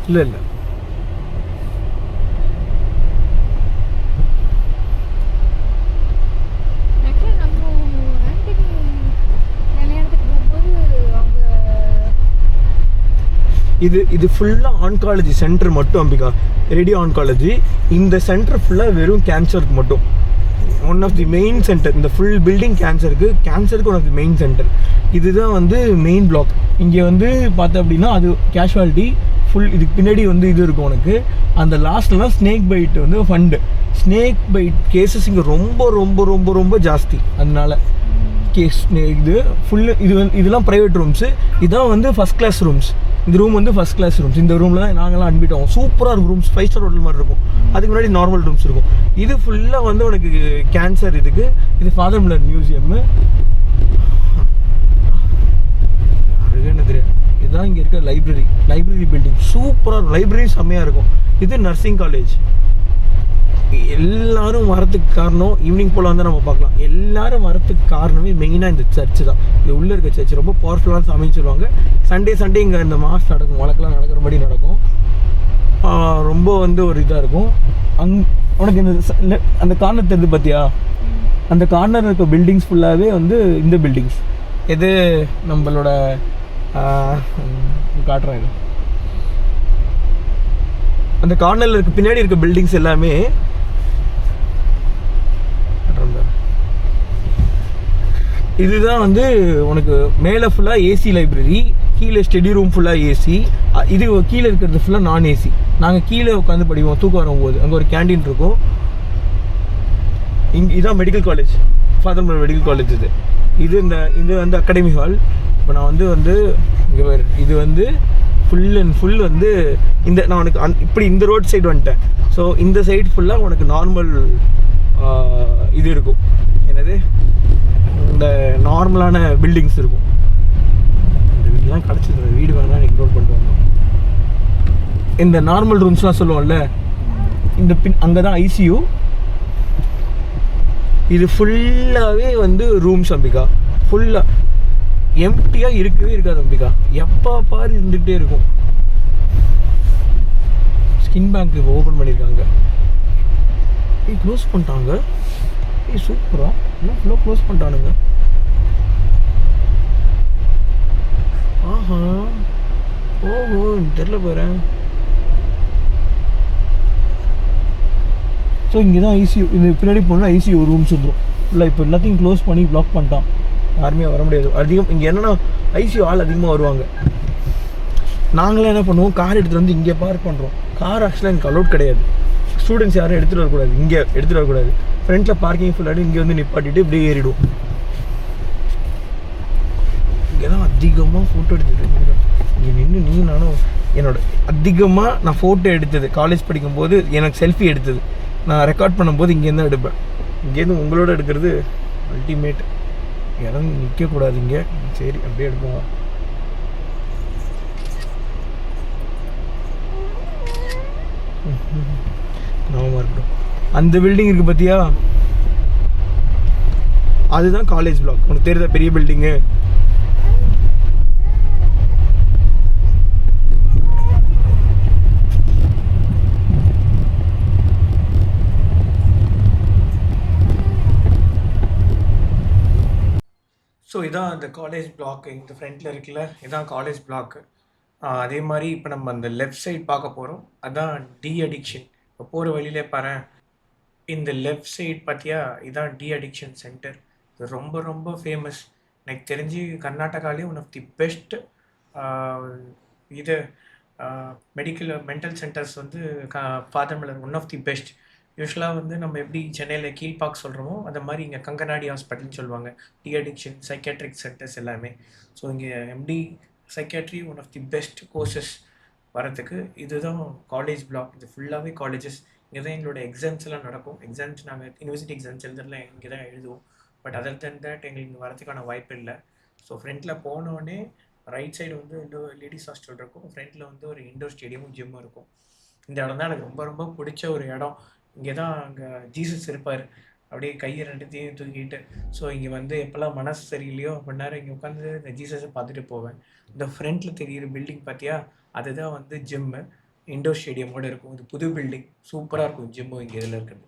இல்லை இல்லை இது ஃபுல்லாக ஆன்காலஜி சென்டர் மட்டும் அம்பிகா, ரேடியோ ஆன்காலஜி. இந்த சென்டர் ஃபுல்லாக வெறும் கேன்சருக்கு மட்டும். One of the main centre. இந்த ஃபுல் பில்டிங் கேன்சருக்கு one of the main centre. இதுதான் வந்து மெயின் பிளாக். இங்கே வந்து பார்த்தா அப்படின்னா அது கேஷுவாலிட்டி ஃபுல். இதுக்கு பின்னாடி வந்து இது இருக்கும் உனக்கு. அந்த லாஸ்ட்லாம் ஸ்னேக் பைட் வந்து ஃபண்டு. ஸ்னேக் பைட் கேசஸ் இங்கே ரொம்ப ரொம்ப ரொம்ப ரொம்ப ஜாஸ்தி. அதனால கேஸ் இது ஃபுல்லு இதெல்லாம் ப்ரைவேட் ரூம்ஸு. இதுதான் வந்து ஃபஸ்ட் கிளாஸ் ரூம்ஸ். இந்த ரூம் வந்து ஃபஸ்ட் கிளாஸ் ரூம்ஸ். இந்த ரூமில் தான் நாங்கள்லாம் அட்மிட் ஆகும். சூப்பராக இருக்கும் ரூம்ஸ். 5 ஸ்டார் ஹோட்டல் மாதிரி இருக்கும். அதுக்கு முன்னாடி நார்மல் ரூம்ஸ் இருக்கும். இது ஃபுல்லாக வந்து உனக்கு கேன்சர் இதுக்கு. இது ஃபாதர் மில்லர் மியூசியம்மு. என்ன தெரியும், இதுதான் இங்கே இருக்க லைப்ரரி பில்டிங். சூப்பராக இருக்கும். லைப்ரரி செம்மையாக இருக்கும். இது நர்சிங் காலேஜ். எல்லாரும் வரத்துக்கு காரணம், ஈவினிங் போல் வந்து நம்ம பார்க்கலாம். எல்லாரும் வரத்துக்கு காரணமே மெயினாக இந்த சர்ச்சு தான். இது உள்ளே இருக்க சர்ச் ரொம்ப பவர்ஃபுல்லான சாமின்னு சொல்லுவாங்க. சண்டே இங்கே இந்த மாஸ் நடக்கும், வழக்கெல்லாம் நடக்கிறபடி நடக்கும். ரொம்ப வந்து ஒரு இதாக இருக்கும். உனக்கு இந்த அந்த கார்னர் தெரிஞ்சு பார்த்தியா? அந்த கார்னர் இருக்க பில்டிங்ஸ் ஃபுல்லாகவே வந்து இந்த பில்டிங்ஸ். எது நம்மளோட காட்டுறாங்க. அந்த கார்னரில் இருக்க பின்னாடி இருக்க பில்டிங்ஸ் எல்லாமே இதுதான் வந்து உனக்கு மேலே ஃபுல்லாக ஏசி லைப்ரரி, கீழே ஸ்டடி ரூம் ஃபுல்லாக ஏசி. இது கீழே இருக்கிறது ஃபுல்லாக நான் ஏசி. நாங்கள் கீழே உட்காந்து படிப்போம் தூக்கம் வரும்போது. அங்கே ஒரு கேண்டீன் இருக்கும். இதுதான் medical college, father Miller medical college. இது இது வந்து அகாடமி ஹால். இப்போ நான் வந்து இங்கே இது வந்து ஃபுல் அண்ட் ஃபுல் வந்து நான் உனக்கு இப்படி இந்த ரோட் சைடு வந்துட்டேன். ஸோ இந்த சைடு ஃபுல்லாக உனக்கு நார்மல் இது இருக்கும். என்னது, இந்த நார்மலான பில்டிங்ஸ் இருக்கும். இந்த வீடுலாம் கிடச்சிது. வீடு வேணால் இக்னோர் பண்ணிட்டு வந்தோம். இந்த நார்மல் ரூம்ஸ்லாம் சொல்லுவோம்ல, இந்த அங்கே தான் ஐசியூ. இது ஃபுல்லாகவே வந்து ரூம்ஸ் அம்பிகா. ஃபுல்லாக எம்டியாக இருக்கவே இருக்காது அம்பிகா. எப்போ பாரு இருந்துகிட்டே இருக்கும். ஸ்கின் பேங்க் இப்போ ஓப்பன் பண்ணியிருக்காங்க. க்ளோஸ் பண்ணிட்டாங்க. சூப்பரா இன்னும் ஃபுல்லாக க்ளோஸ் பண்ணிட்டானுங்க. ஆஹா, ஓஹோ, தெரில போகிறேன். ஸோ இங்கே தான் ஐசியூ. இந்த பின்னாடி போனால் ஐசியூ ரூம்ஸ் வந்துடும். இல்லை இப்போ எல்லாத்தையும் க்ளோஸ் பண்ணி ப்ளாக் பண்ணிட்டான். யாருமே வர முடியாது. இங்கே என்னென்னா ஐசியூ ஆள் அதிகமாக வருவாங்க. நாங்களாம் என்ன பண்ணுவோம், கார் எடுத்துகிட்டு வந்து இங்கே பார்க் பண்ணுறோம். கார் ஆக்சுவலாக எனக்கு அலோட் கிடையாது. ஸ்டூடெண்ட்ஸ் யாரும் எடுத்துகிட்டு வரக்கூடாது. இங்கே எடுத்துகிட்டு வரக்கூடாது. ஃப்ரண்ட்டில் பார்க்கிங் ஃபுல்லாக இங்கே வந்து நிப்பாட்டிட்டு இப்படியே ஏறிடுவோம். இங்கே தான் அதிகமாக ஃபோட்டோ எடுத்துகிட்டு இங்கே நின்று நானும் அதிகமாக நான் ஃபோட்டோ எடுத்தது காலேஜ் படிக்கும்போது. எனக்கு செல்ஃபி எடுத்தது நான் ரெக்கார்ட் பண்ணும்போது இங்கேருந்து தான் எடுப்பேன். இங்கேருந்து உங்களோட எடுக்கிறது அல்டிமேட். இறங்கி நிற்கக்கூடாது இங்கே. சரி, அப்படியே எடுப்போம். ஞாபகமாக இருக்கட்டும். அந்த பில்டிங் இருக்குது பார்த்தியா, அதுதான் காலேஜ் பிளாக். உனக்கு தெரியுதா பெரிய பில்டிங்கு? ஸோ இதான் அந்த காலேஜ் பிளாக். இந்த ஃப்ரண்ட்டில் இருக்குல்ல, இதான் காலேஜ் பிளாக்கு. அதே மாதிரி இப்போ நம்ம அந்த லெஃப்ட் சைட் பார்க்க போகிறோம். அதான் டி அடிக்ஷன். இப்போ போகிற வழியிலே பாரு, இந்த லெஃப்ட் சைட் பார்த்தியா, இதான் டி அடிக்ஷன் சென்டர். இது ரொம்ப ரொம்ப ஃபேமஸ். எனக்கு தெரிஞ்சு கர்நாடகாலே ஒன் ஆஃப் தி பெஸ்ட் இது மென்டல் சென்டர்ஸ் வந்து father Miller one of the best. யூஸ்வலாக வந்து நம்ம எப்படி சென்னையில் கீழ்பாக் சொல்கிறோமோ அந்த மாதிரி இங்கே கங்கனாடி ஹாஸ்பிட்டல்னு சொல்லுவாங்க. டி அடிக்ஷன் சைக்கியாட்ரிக் சென்டர்ஸ் எல்லாமே. ஸோ இங்கே MD psychiatry one of the best courses வரத்துக்கு இதுதான் காலேஜ் பிளாக். இது ஃபுல்லாகவே காலேஜஸ். இங்கே தான் எங்களோட எக்ஸாம்ஸ் எல்லாம் நடக்கும். எக்ஸாம்ஸ் நாங்கள் யூனிவர்சிட்டி எக்ஸாம்ஸ் எழுதுறதுல இங்கே தான் எழுதுவோம். பட் அதர் தென் தட் எங்களுக்கு இங்கே வரதுக்கான வாய்ப்பு இல்லை. ஸோ ஃப்ரண்ட்டில் போனோடனே ரைட் சைடு வந்து இன்னும் லேடிஸ் ஹாஸ்டல் இருக்கும். ஃப்ரண்ட்டில் வந்து ஒரு இண்டோர் ஸ்டேடியமும் ஜிம்மும் இருக்கும். இந்த இடம் தான் எனக்கு ரொம்ப ரொம்ப பிடிச்ச ஒரு இடம். இங்கே தான் அங்கே ஜீசஸ் இருப்பார், அப்படியே கையை ரெண்டுத்தையும் தூக்கிட்டு. ஸோ இங்கே வந்து எப்போல்லாம் மனசு சரியில்லையோ கொஞ்ச நேரம் இங்கே உட்காந்து இந்த ஜீசஸை பார்த்துட்டு போவேன். இந்த ஃப்ரண்ட்டில் தெரிகிற பில்டிங் பார்த்தியா, அதுதான் வந்து ஜிம்மு. இண்டோர் ஸ்டேடியமோட இருக்கும். இது புது பில்டிங். சூப்பரா இருக்கும் ஜிம்மும் இங்க இதில இருக்கிறது.